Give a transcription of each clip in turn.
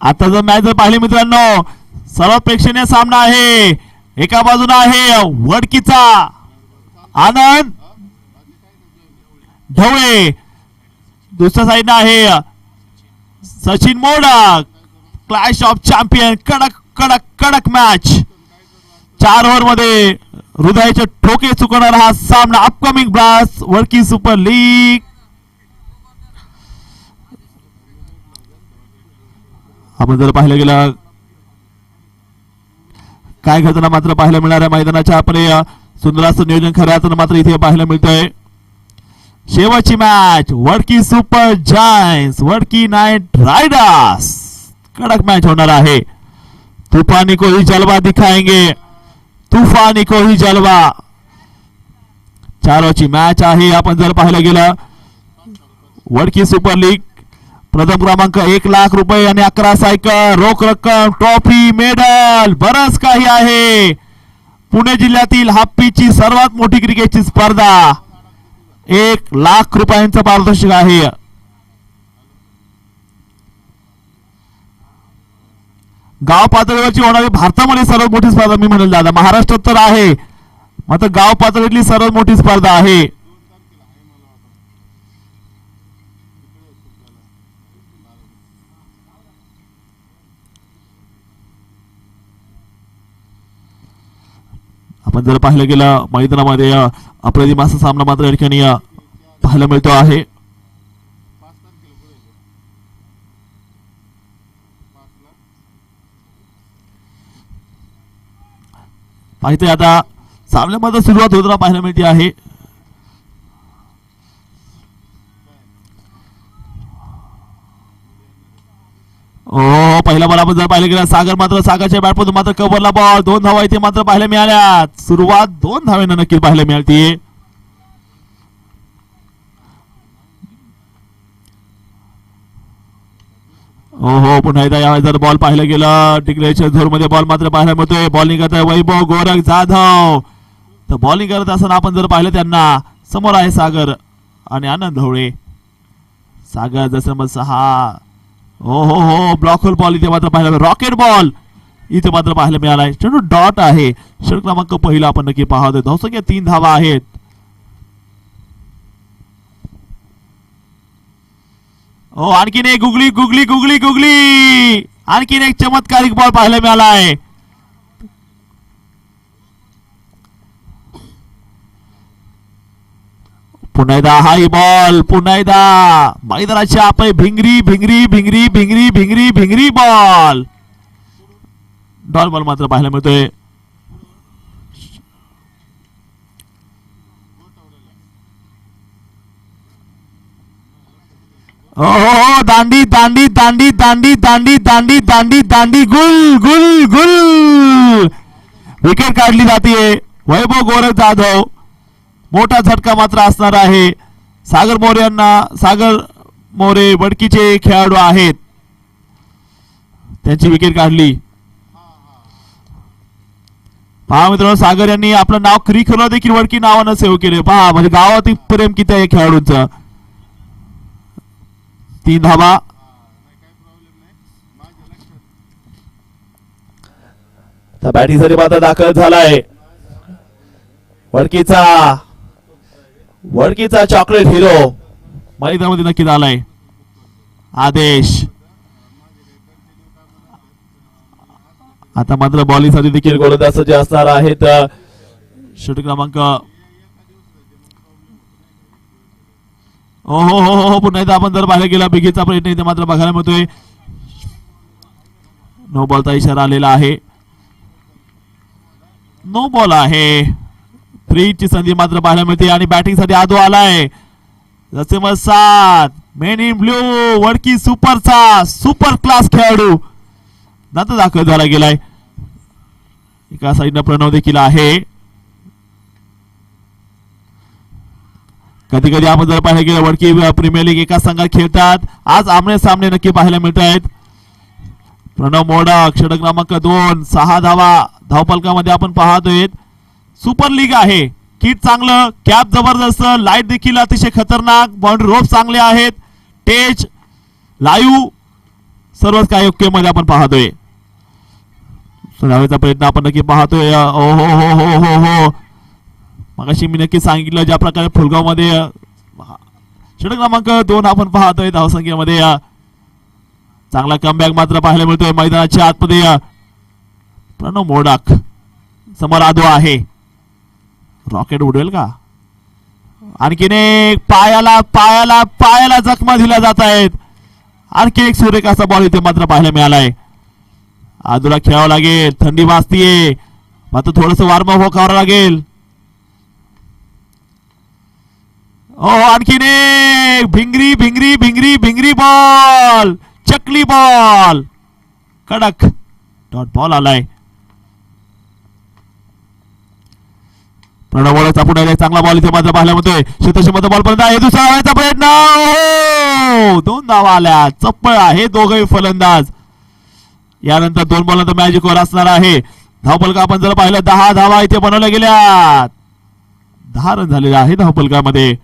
आता जर मॅच जर पाहिली मित्रांनो, सर्वात प्रेक्षणीय सामना आहे. एका बाजूला आहे वडकीचा आनंद ढवळे, दुसऱ्या साईडला आहे Sachin modak. Clash of champion, कडक कडक कडक मॅच. 4 ओव्हर मध्ये हृदयाचे ठोके चुकवणारा हा सामना. Upcoming blast Wadki super league. आपण जर पाहिलं गेलं काय घटना मात्र पाहायला मिळणार आहे मैदानाच्या. आपण सुंदर असं नियोजन खऱ्या अर्थानं मात्र इथे पाहायला मिळतंय. शेवटची match Wadki super giants Wadki Knight riders. कडक मॅच होणार आहे. तूफानी को ही जलवा दिखाएंगे, तूफानी को ही जलवा. 4 ओव्हरची मॅच आहे. आपण जर पाहिलं गेलं वडकी सुपर लीग प्रथम क्रमांक 1 लाख रुपये आणि 11 सायकल, रोख रक्कम, ट्रॉफी, मेडल, बरंच काही आहे. पुणे जिल्ह्यातील हप्पीची सर्वात मोठी क्रिकेटची स्पर्धा. 1 लाख रुपयांचं पारितोषिक आहे. गाव पातळीवरची होणारी भारतामध्ये सर्वात मोठी स्पर्धा मी म्हणेल दादा. महाराष्ट्रात तर आहे मात्र गाव पातळीतली सर्वात मोठी स्पर्धा आहे. आपण जर पाहिलं गेलं मैदानामध्ये अप्रतिम असा सामना मात्र या ठिकाणी पाहायला मिळतो आहे. पाहिजे आता सामन्यामध्ये सुरुवात होताना पाहायला मिळते आहे. ओ पहिला बॉल आपण जर पाहिलं गेला सागर मात्र सागरच्या बॅटमधून मात्र कव्हरला बॉल. 2 धावा इथे मात्र पाहायला मिळाल्या. सुरुवात 2 धावेनं नक्की पाहायला मिळते. हो पुन्हा एकदा यावेळेस जर बॉल पाहिलं गेलं टिकल्याच्या झोर मध्ये बॉल मात्र पाहायला मिळतोय. बॉलिंग करत आहे वैभव गोरख जाधव. तर बॉलिंग करत असताना आपण जर पाहिलं त्यांना समोर आहे सागर आणि आनंद ढवळे. सागर जसं नंबर 6. हो हो हो ब्लॉक होल बॉल इथे मात्र पाहायला, रॉकेट बॉल इथे मात्र पाहायला मिळालाय. चेंडू डॉट आहे. षटक क्रमांक पहिला आपण नक्की पाहतोय. धावसंख्या 3 धावा आहेत. हो आणखीन एक गुगली गुगली गुगली गुगली. आणखीन एक चमत्कारिक बॉल पाहायला मिळालाय. पुन्हा एकदा हाई बॉल. पुन्हा एकदा मैदानाची आपण भिंगरी भिंगरी भिंगरी भिंगरी भिंगरी भिंगरी बॉल. डॉल बॉल मात्र पाहायला मिळतोय. हो दांडी दांडी दांडी दांडी दांडी दांडी दांडी दांडी गुल गुल गुल. विकेट काढली जाते. वैभव गोरख जाधव. मोठा झटका मात्र असणार आहे. सागर मोरे यांना, सागर मोरे वडकीचे खेळाडू आहेत, त्यांची विकेट काढली. पहा मित्रांनो सागर यांनी आपलं नाव क्रिकेटला देखील वडकी नावानं सेव्ह केले. पहा म्हणजे गावातील प्रेम किती आहे खेळाडूंचं. 3 धावा. बॅटिंगसाठी मात्र दाखल झालाय वडकीचा चॉकलेट हिरो. मैदानामध्ये नक्की झालाय आदेश. आता मात्र बॉलिंग साठी देखील गोलंदाज जे असणार आहेत. षटक क्रमांक हो हो हो हो पुन्हा एकदा आपण जर पाहायला गेला बिगीचा प्रयत्न इथे मात्र बघायला मिळतोय. नो बॉलचा इशारा आलेला आहे. नो बॉल आहे. फ्री ची संधी मात्र पाहायला मिळते आणि बॅटिंग साठी आदो आलाय. जसे मग 7 मेन इन ब्ल्यू वडकी सुपरचा सुपर क्लास खेळाडू नंतर दाखल झाला गेलाय. एका साईडनं प्रणव देखील आहे. कधी कधी आपण जर पाहिलं गेलं वडकी प्रीमियर लीग एका संघात खेळतात. आज आमने सामने नक्की पाहायला मिळत आहेत. प्रणव मोडक षटक क्रमांक 2. 6 धावा धावफलकामध्ये आपण पाहतोय. सुपर लीग आहे. किट चांगलं, कॅप जबरदस्त, लाईट देखील अतिशय खतरनाक, बाउंड्री रोप चांगले आहेत, टेज लाईव्ह सर्वच काही ओके मध्ये आपण पाहतोय. धावायचा प्रयत्न आपण नक्की पाहतोय. ओ हो हो हो हो हो मगाशी मी नक्की सांगितलं ज्या प्रकारे फुलगाव मध्ये षटक क्रमांक 2 आपण पाहतोय धावसंख्येमध्ये. चांगला कमबॅक मात्र पाहायला मिळतोय मैदानाच्या आतमध्ये. प्रणव मोडक समोर आदो आहे. रॉकेट उडेल का? आणखीन एक पायाला पायाला पायाला जखमा दिल्या जात आहेत. आणखी एक सूर्यकाचा बॉल इथे मात्र पाहायला मिळालाय. आदूला खेळावं लागेल. थंडी वाजतीये मात्र थोडस वार्मअप करावं लागेल. ओ आणखीन एक भिंगरी भिंगरी भिंगरी भिंगरी बॉल चकली बॉल कडक डॉट बॉल आलाय. प्रणव मोडक चापून राहिलाय. चांगला बॉल इथे मात्र पाहायला मिळतोय. क्षेत्रक्षमता बॉल पर्यंत आहे. दुसरा धावायचा प्रयत्न. हो 2 धावा आल्या. चप्पळ आहे दोघे फलंदाज. यानंतर 2 बॉलनंतर मॅजिक ओव्हर असणार आहे. धावफलक आपण जर पाहिलं 10 धावा इथे बनवल्या गेल्या. 10 रन झालेले आहे धावफलकामध्ये.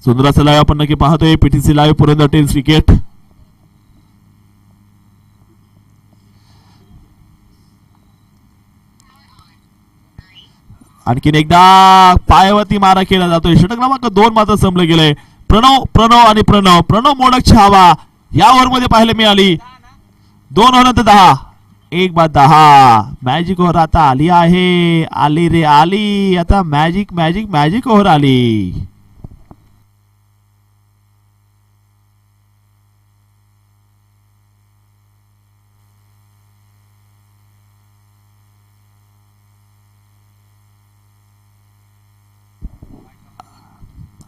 सुंदर लाईव्ह आपण नक्की पाहतोय. PTC live Purandar tennis cricket. आणखीन एकदा पायावरती मारा केला जातोय. षटक क्रमांक 2 मात्र संपलं गेलंय. प्रणव प्रणव आणि प्रणव प्रणव मोडकची हवा या ओव्हर मध्ये पाहायला मिळाली. 2 ओव्हर 10 1 बाद 10. मॅजिक ओव्हर आता आली आहे. आली रे आली. आता मॅजिक मॅजिक मॅजिक ओव्हर आली.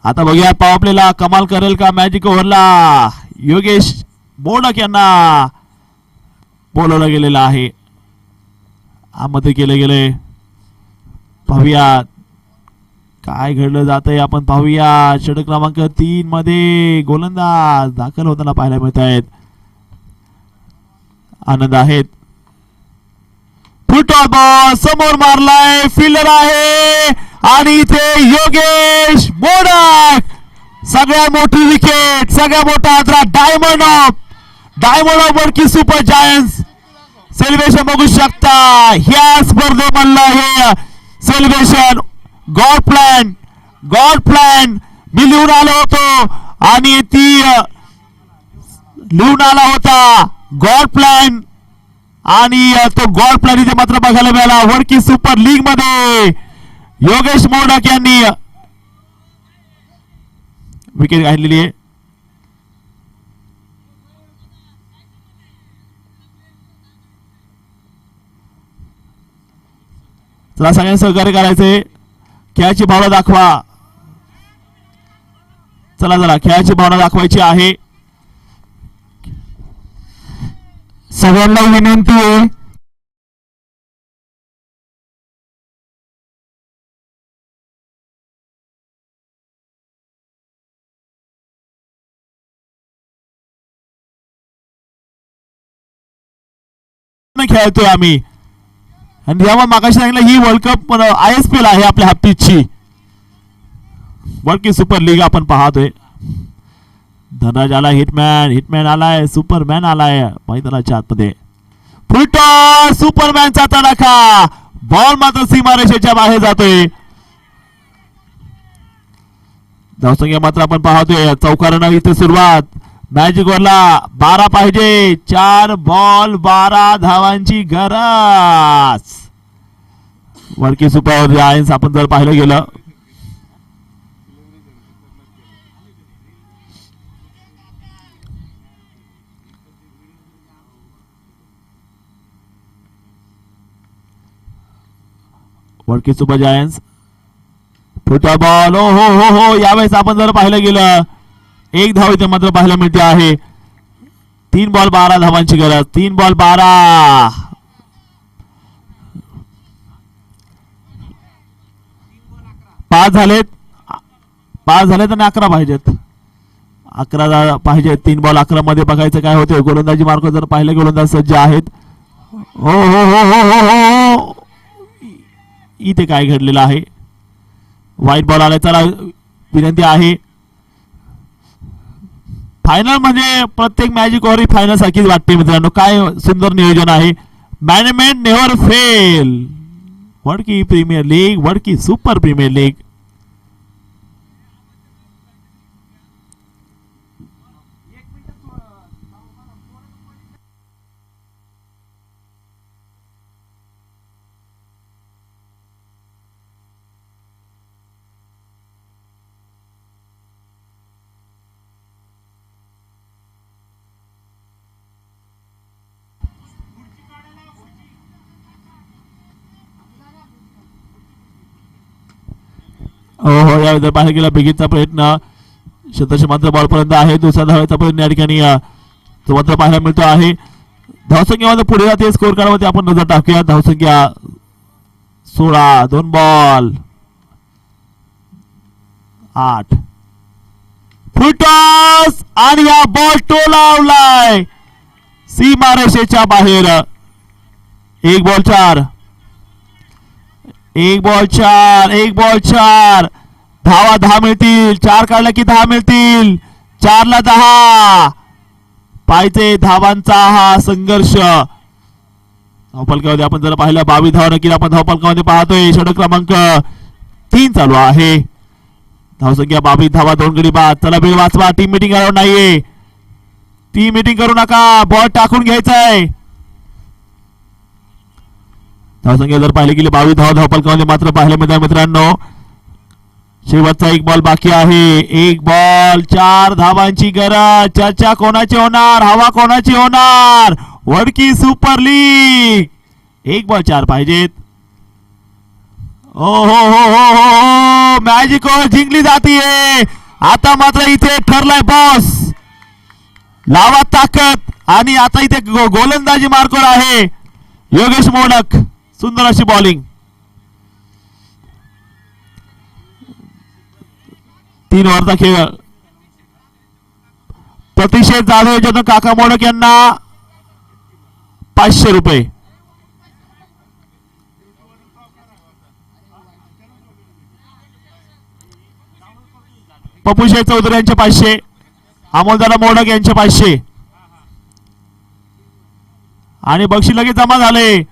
आता बघूया पॉवर प्लेला कमाल करेल का मॅजिक ओव्हरला. योगेश मोडक यांना बोलवलं गेलेलं आहे. आमध्ये केलं गेलंय. पाहूया काय घडलं जातंय आपण पाहूया. षटक क्रमांक 3 मध्ये गोलंदाज दाखल होताना पाहायला मिळत आहेत. आनंद आहेत. फुटबॉल बॉल समोर मारलाय. फिल्डर आहे आणि इथे योगेश मोडक सगळ्यात मोठी विकेट सगळ्यात मोठा आदरा. Diamond of Wadki super giants celebration बघू शकता. ह्या स्पर्धेमधलं हे सेलिब्रेशन गॉड प्लॅन मी लिहून आलो होतो आणि ती लिहून आला होता गॉड प्लॅन आणि तो गॉड प्लॅन इथे मात्र बघायला मिळाला. वडकी सुपर लीग मध्ये योगेश मोडक यांनी विकेट काढलेली आहे. चला सगळ्यांनी सहकार्य करायचे. खेळाची भावना दाखवा. चला चला खेळाची भावना दाखवायची आहे. सगळ्यांना विनंती आहे खेळतोय आम्ही आणि जेव्हा मागाशी सांगितलं ही वर्ल्ड कप ISPL आहे आपल्या हापीची वडकी सुपर लीग आपण पाहतोय. धनराज आला. हिटमॅन आलाय. सुपरमॅन आलाय मैदानाच्या आतमध्ये. फुलटॉस सुपरमॅनचा तडाखा. बॉल मात्र सीमारेषेच्या बाहेर जातोय. धावसंख्या मात्र आपण पाहतोय. चौकारानं इथे सुरुवात. मॅजिक ओव्हरला 12 पाहिजे. 4 बॉल 12 धावांची गरज. वडकी सुपर जायंट्स आपण जर पाहिलं गेलं वडकी सुपर जायंट्स फुटबॉल. हो हो हो हो यावेळेस आपण जर पाहिलं गेलं 1 धाव इथे मात्र पाहायला मिळते आहे. 3 बॉल 12 धावांची गरज. 3 बॉल 12. पाच झालेत आणि 11 पाहिजेत. 11 पाहिजेत. 3 बॉल 11 मध्ये बघायचं काय होते. गोलंदाजी मार्ग जर पाहिलं गोलंदाज सज्ज आहेत. हो हो हो हो हो हो इथे काय घडलेलं आहे. व्हाईट बॉल आलाय. चला विनंती आहे. फायनल म्हणजे प्रत्येक मॅजिक ओव्हर ही फायनल सारखीच वाटते मित्रांनो. काय सुंदर नियोजन आहे. Management never fail. Vadki premier league, Vadki super premier league. हो हो, या बाहेर गेला बिगीचा प्रयत्न. शतश मात्र बॉलपर्यंत आहे. दुसऱ्या धावाचा प्रयत्न या ठिकाणी तो मात्र पाहायला मिळतो आहे. धावसंख्येमध्ये पुढे जाते. स्कोर कार्डवरती आपण नजर टाकूया. धावसंख्या 16, 2 बॉल 8. फुटॉस आणि हा बॉल टोलावलाय सीमारेषेच्या बाहेर. 1 बॉल 4. 1 बॉल 4. 1 बॉल 4. धावा 10 मिळतील. 4 काढला की 10 मिळतील. 4 ला 10 पाहिजे. धावांचा हा संघर्ष. धावफलकामध्ये आपण जर पाहिलं 22 धावा नक्की आपण धावफलकामध्ये पाहतोय. षटक क्रमांक 3 चालू आहे. धावसंख्या 22 धावा 2 गडी बाद. चला वेळ वाचवा. टीम मीटिंग अलाउड नाहीये. टीम मीटिंग करू नका. बॉल टाकून घ्यायचा आहे. धावसंख्या जर पाहिली गेली 22 धावा धावफलकामध्ये मात्र पाहायला मिळतात मित्रांनो. शेवटचा 1 बॉल बाकी आहे. 1 बॉल 4 धावांची गरज. चर्चा कोणाची होणार? हवा कोणाची होणार? Wadki super league. 1 बॉल 4 पाहिजेत. ओ हो हो हो हो, मॅजिक ओव्हर जिंकली जातीये. आता मात्र इथे ठरलाय बॉस. लावा ताकद. आणि आता इथे गोलंदाजी मार्कवर आहे योगेश मोडक. सुंदर अशी बॉलिंग. 3 ओव्हरचा खेळ. प्रतिषेध जाधव याच्यातून काका मोडक यांना 500 रुपये. पपुशेठ चौधरी यांचे 500. अमोलदादा मोडक यांचे 500. आणि बक्षीस लगेच जमा झाले.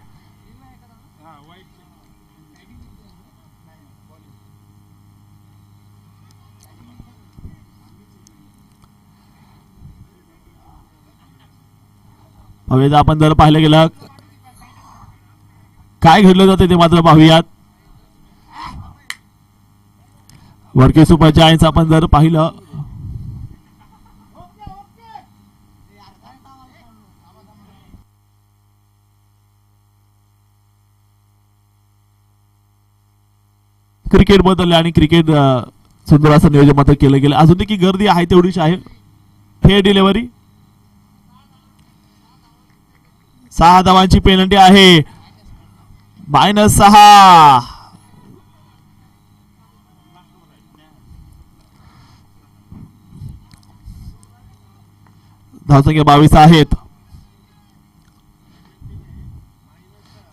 हवेत आपण जर पाहिलं गेलं काय घडलं जाते ते मात्र पाहूयात. वडकी सुपर जायंट्स आपण जर पाहिलं क्रिकेट बदलले आणि क्रिकेट सुंदर असं नियोजन मात्र केलं गेलं. अजून देखील गर्दी आहे तेवढीच आहे. Fair delivery. 6 धावांची पेनल्टी आहे. -6. धावसंख्या 22 आहेत.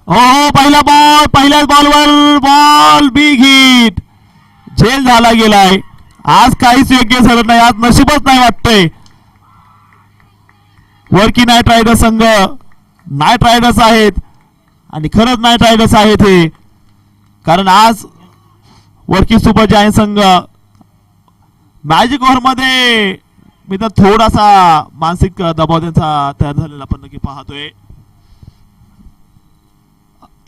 हो, पहिला बॉल. पहिल्याच बॉलवर बॉल बिग हिट. झेल झाला गेलाय. आज काहीच योग्य झालं नाही. आज नशीबच नाही वाटतंय. वडकी नाईट रायडर्स संघ नाईट रायडर्स आहेत. आणि खरंच नाईट रायडर्स आहेत हे. कारण आज वडकी सुपर जायंट संघ मॅजिक ओव्हर मध्ये मी तर थोडासा मानसिक दबाव त्यांचा तयार झालेला आपण नक्की पाहतोय.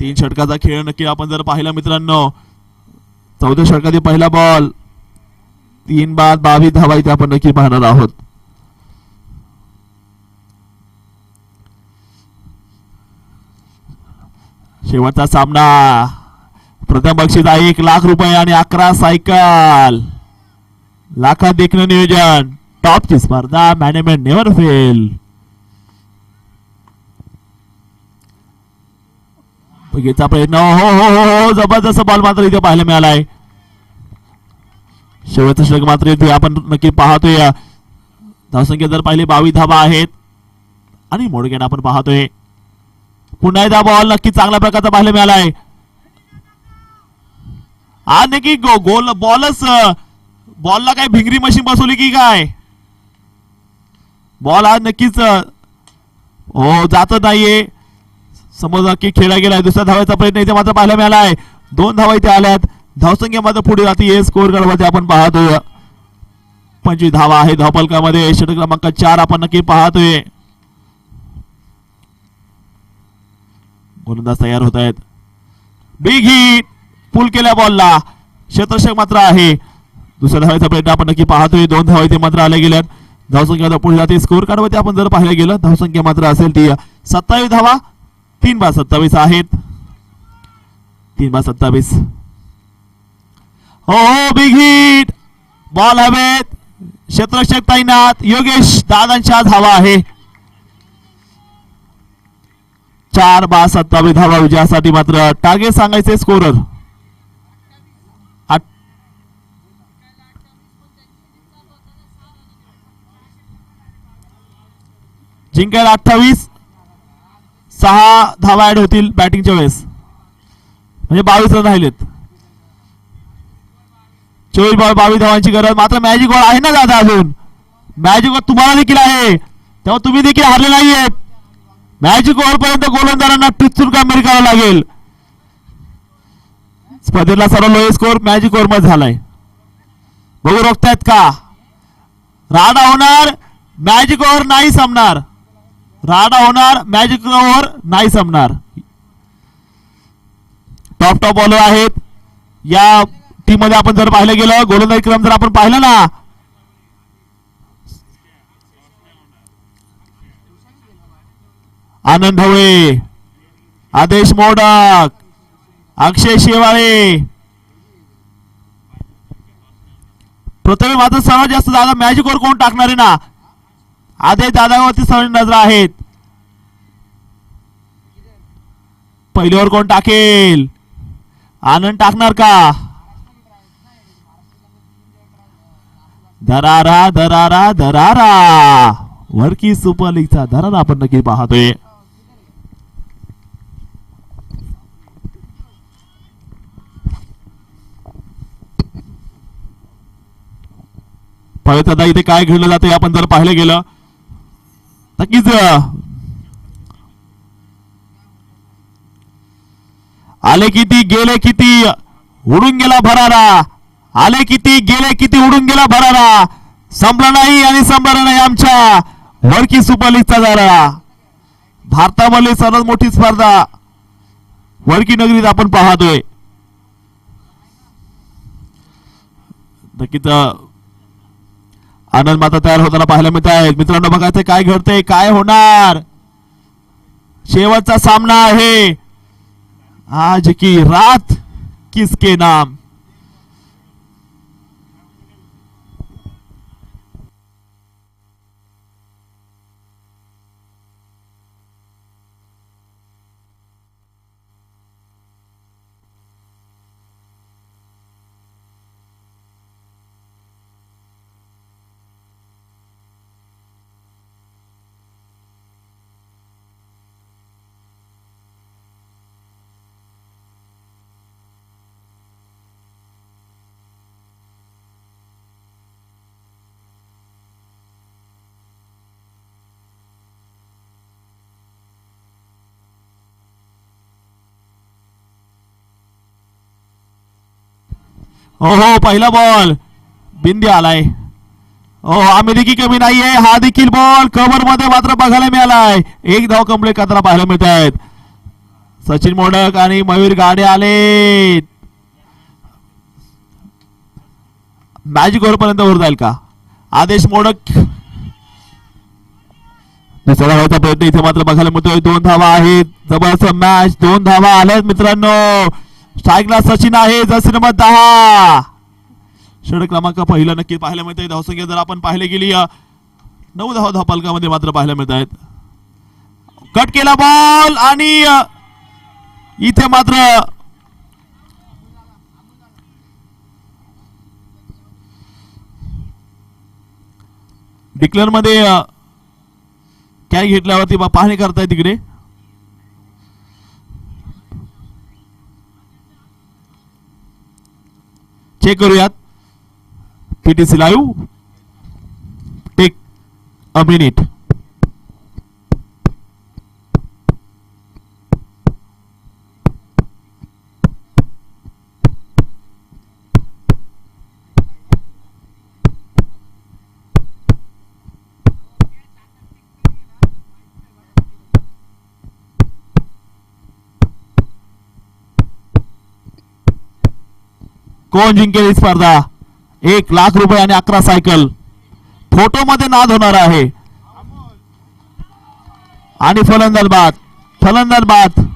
3 षटकाचा खेळ नक्की आपण जर पाहिला मित्रांनो. 14 षटकातील पहिला बॉल. 3 बाद 22 धावा इथे आपण नक्की पाहणार आहोत. शेवटचा सामना. प्रथम बक्षीस आहे 1 लाख रुपये आणि 11 सायकल. लाखात देखणं नियोजन. टॉपची स्पर्धा. Management never fail. बघायचा प्रयत्न. हो हो हो हो, जबरदस्त बॉल मात्र इथे पाहायला मिळालाय. शेवटचा षटक मात्र इथे आपण नक्की पाहतोय. धावसंख्या जर पाहिली 22 धावा आहेत. आणि मोडक्यानं आपण पाहतोय पुन्हा एकदा बॉल नक्की चांगल्या प्रकारचा पाहायला मिळालाय. आणि की गोल बॉलच बॉलला काय भिंगरी मशीन बसवली की काय? बॉल आज नक्कीच हो जात नाहीये, समोर नक्की खेळला गेलाय. दुसऱ्या धावायचा प्रयत्न इथे मात्र पाहायला मिळालाय. 2 धावा इथे आल्यात. धावसंख्या मात्र पुढे जाते. स्कोर कार्डमध्ये आपण पाहतोय 25 धावा आहे धावफलकामध्ये. षटक क्रमांक 4 आपण नक्की पाहतोय. गोलंदाज तयार होत आहेत. बिग हिट पुल केल्या बॉलला क्षेत्ररक्षक मात्र आहे. दुसऱ्या धावायचा प्रयत्न आपण नक्की पाहतोय. 2 धावा इथे मात्र आल्या गेल्यात. धावसंख्या पुढे जाते. स्कोर कार्डमध्ये आपण जर पाहायला गेलं धावसंख्या मात्र असेल ती 27 धावा. 3/27 आहेत. 3/27. हो हो बिग हिट बॉल हवेत. क्षेत्ररक्षक तैनात. योगेश दादांच्या धावा आहे. 4/27 धावा विजयासाठी मात्र टार्गेट सांगायचे स्कोरर. जिंकायला 28. 6 धावा ऍड होतील बॅटिंगच्या वेळेस, म्हणजे 22 रन राहिलेत. 24 बॉल 22 धावांची गरज. मात्र मॅजिक बॉल आहे ना दादा, अजून मॅजिक बॉल तुम्हाला देखील आहे, तेव्हा तुम्ही देखील हारले नाहीये. मॅजिक ओव्हर पर्यंत गोलंदाजांना टिचून कामगिरी करावी लागेल. स्पर्धेतला सर्व लोएस्ट स्कोर मॅजिक ओव्हर मध्ये झालाय. बघू रोखतायत का? राडा होणार, मॅजिक ओव्हर नाही संपणार. राडा होणार, मॅजिक ओव्हर नाही संपणार. टॉप बॉलर आहेत या टीम मध्ये. आपण जर पाहिलं गेलं गोलंदाजी क्रम जर आपण पाहिलं ना, आनंद ढवळे, आदेश मोडक, अक्षय शेवाळे. प्रथम मात्र सर्वात जास्त दादा मॅजिक ओव्हर कोण टाकणार आहे ना, आदेश दादावरती सर्व नजर आहेत. पहिल्यावर कोण टाकेल? आनंद टाकणार का? दरारा दरारा दरारा वर्की सुपर लीगचा दरारा आपण नक्की पाहतोय. आता इथे काय घडलं जाते आपण जर पाहिलं गेलं नक्कीच आले किती गेले किती उडून गेला भरारा. आले किती गेले किती उडून गेला भरारा. संपला नाही आणि संपला नाही आमच्या वर्की सुपर लीगचा दरारा. भारतामधली सर्वात मोठी स्पर्धा वर्की नगरीत आपण पाहतोय. नक्कीच आनंद मात्र तयार होताना पाहायला मिळत आहेत. मित्रांनो बघायचं काय घडतंय, काय होणार. शेवटचा सामना आहे. आज की रात किसके नाम. हो हो पहिला बॉल बिंदी आलाय. हो अमेरिकी कमी नाहीये. हा देखील बॉल कव्हर मध्ये मात्र बघायला मिळालाय. 1 धाव कंप्लीट करताना पाहायला मिळत आहेत. सचिन मोडक आणि मयूर गाडे आले. मॅजिक ओव्हर पर्यंत वर जाईल का? आदेश मोडक दुसऱ्या धावाचा प्रयत्न इथे मात्र बघायला मिळतोय. 2 धावा आहेत. जबरदस्त मॅच. 2 धावा आल्यात मित्रांनो. स्ट्राईकला सचिन आहे. Jersey number 10. षटक क्रमांक पहिला नक्की पाहायला मिळत आहे. धावसंख्या जर आपण पाहायला गेली 9 धावा धावफलकामध्ये मात्र पाहायला मिळत आहेत. कट केला बॉल आणि इथे मात्र डिक्लेअर मध्ये कॅच घेतल्यावरती पाहणी करताय तिकडे. चेक करूयात. PTC live. Take a minute. कोण जिंकेल ही स्पर्धा? 1,00,000 रुपये आणि 11 सायकल. फोटो मध्ये नाद होणार आहे. आणि फलंदाज बाद.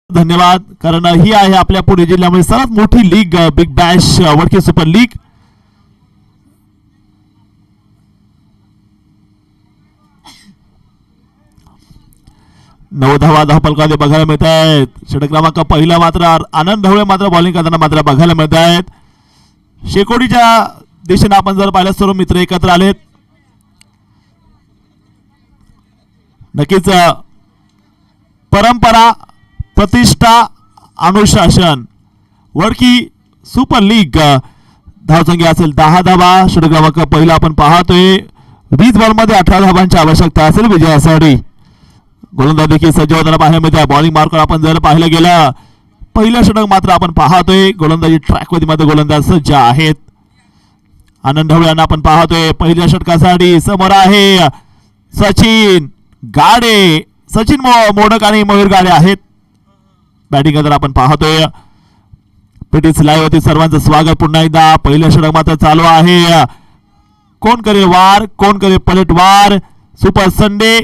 धन्यवाद, कारण ही आहे आपल्या पुणे जिल्ह्यामध्ये सर्वात मोठी league, big Bash Wadki super league. धावा धावपलकामध्ये बघायला मिळत आहेत. षटक क्रमांक पहिला मात्र आनंद ढवळे मात्र बॉलिंग करताना मात्र बघायला मिळत आहेत. शेकोडीच्या दिशेने आपण जर पाहिलं सर्व मित्र एकत्र आलेत. नक्कीच परंपरा, प्रतिष्ठा, अनुशासन, वडकी सुपर लीग. धावसंख्या असेल 10 धावा. षटक क्रमांक पहिला आपण पाहतोय. 20 बॉलमध्ये 18 धावांची आवश्यकता असेल विजयासाठी. गोलंदाज देखील सज्ज होताना पाहायला मिळते. बॉलिंग मार्कर आपण जर पाहिलं गेलं, पहिलं षटक मात्र आपण पाहतोय. गोलंदाजी ट्रॅक मध्ये गोलंदाज सज्ज आहेत. आनंद ढवळे यांना आपण पाहतोय. पहिल्या षटकासाठी समोर आहे सचिन गाडे, सचिन मोडक आणि मयूर गाडे आहेत. बॅटिंग करताना आपण पाहतोय. पिटीस लाईव्ह होती, सर्वांचं स्वागत पुन्हा एकदा. पहिलं षटक मात्र चालू आहे. कोण करेल वार, कोण करेल पलटवार. सुपर संडे,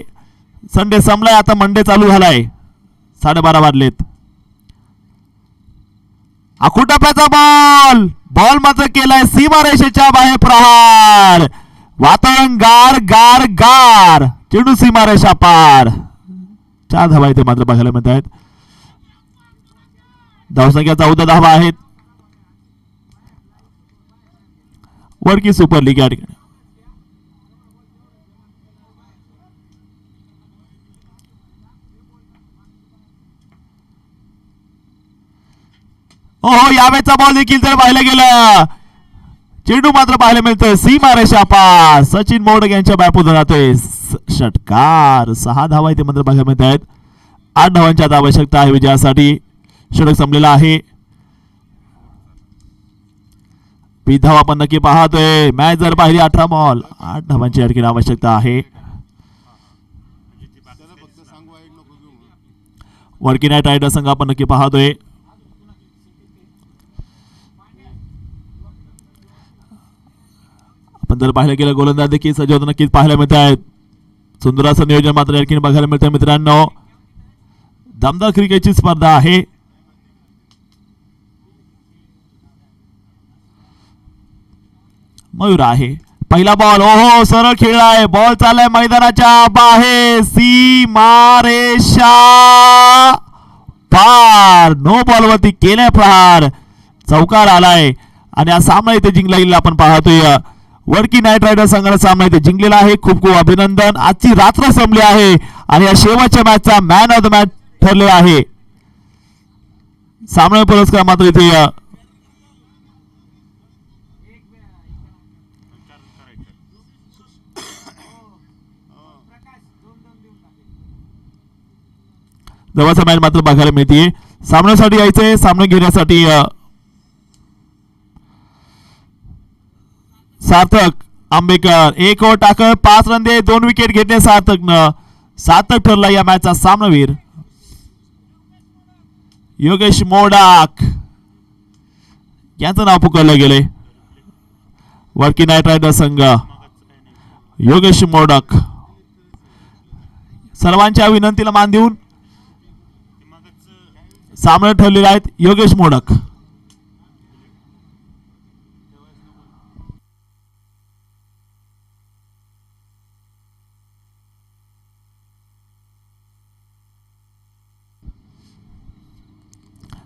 संडे संपलाय, आता मंडे चालू झालाय. 12:30 वाजलेत. आखुटप्याचा बॉल, बॉल मात्र केलाय सीमारेषेच्या बाहेर प्रहार. वातावरण गार गार गार, चेंडू सीमारेषा पार. 4 धावा इथे मात्र बघायला मिळत आहेत. धावसंख्या 14 धावा आहेत. वडकी सुपर लीग या ठिकाणी. हो, यावेळेचा बॉल देखील जर पाहिलं गेलं, चेंडू मात्र पाहायला मिळतोय सीमारेषा पार. सचिन मोडक यांच्या बॅटमधून जातोय षटकार. 6 धावा इथे मात्र बघायला मिळत आहेत. 8 धावांची आता आवश्यकता आहे विजयासाठी. षटक संपलेला आहे. 20 धावा आपण नक्की पाहतोय. मॅच जर पाहिली 18 बॉल, 8 धावांची आणखी आवश्यकता आहे. वडकी नाईट रायडर संघ आपण नक्की पाहतोय. आपण जर पाहिलं गेलं, गोलंदाज देखील सज्ज होताना नक्कीच पाहायला मिळत आहेत. सुंदर असं नियोजन मात्र आणखी बघायला मिळतंय मित्रांनो. दमदार क्रिकेटची स्पर्धा आहे. मयूर आहे. पहिला बॉल, ओहो सरळ खेळलाय. बॉल चाललाय मैदानाच्या बाहेर, सीमारेषा पार. नो बॉल वरती केलाय प्रहार. चौकार आलाय आणि हा सामना इथे जिंकला गेला आपण पाहतोय. वडकी नाईट रायडर संघाचा सामना इथे जिंकलेला आहे. खूप खूप अभिनंदन. आजची रात्र संपली आहे आणि या शेवटच्या मॅचचा मॅन ऑफ द मॅच ठरले आहे. सामना पुरस्कार मात्र इथे जवळचा मॅच मात्र बघायला मिळते. सामन्यासाठी यायचंय, सामना घेण्यासाठी सार्थक आंबेकर 1 ओव्हर टाकत 5 रन दे 2 विकेट घेतले सार्थकनं. सार्थक ठरला या मॅचचा सामनावीर. योगेश मोडक यांचं नाव पुकारलं गेले. वडकी नाईट रायडर संघ योगेश मोडक. सर्वांच्या विनंतीला मान देऊन सामने ठरलेले आहेत. योगेश मोडक.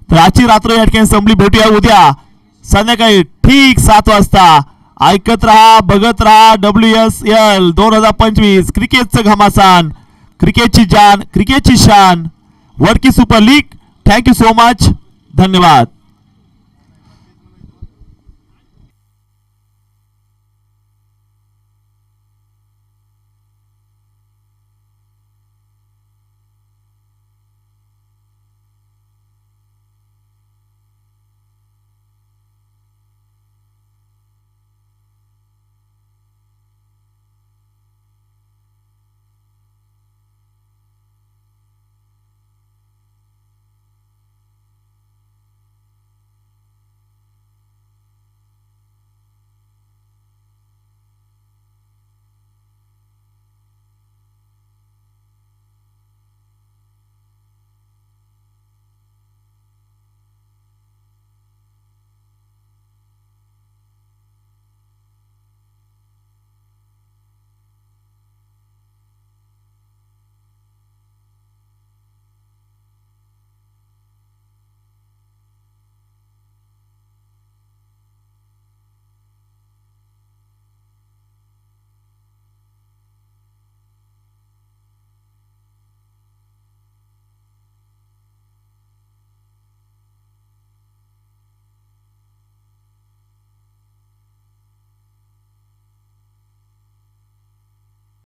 तर आजची रात्र या ठिकाणी संपली. भेटूया उद्या संध्याकाळी ठीक 7 वाजता. ऐकत राहा, बघत राहा. WSL 2025 क्रिकेटचं घमासान, क्रिकेटची जान, क्रिकेटची शान, Vadki super league. Thank you so much. धन्यवाद.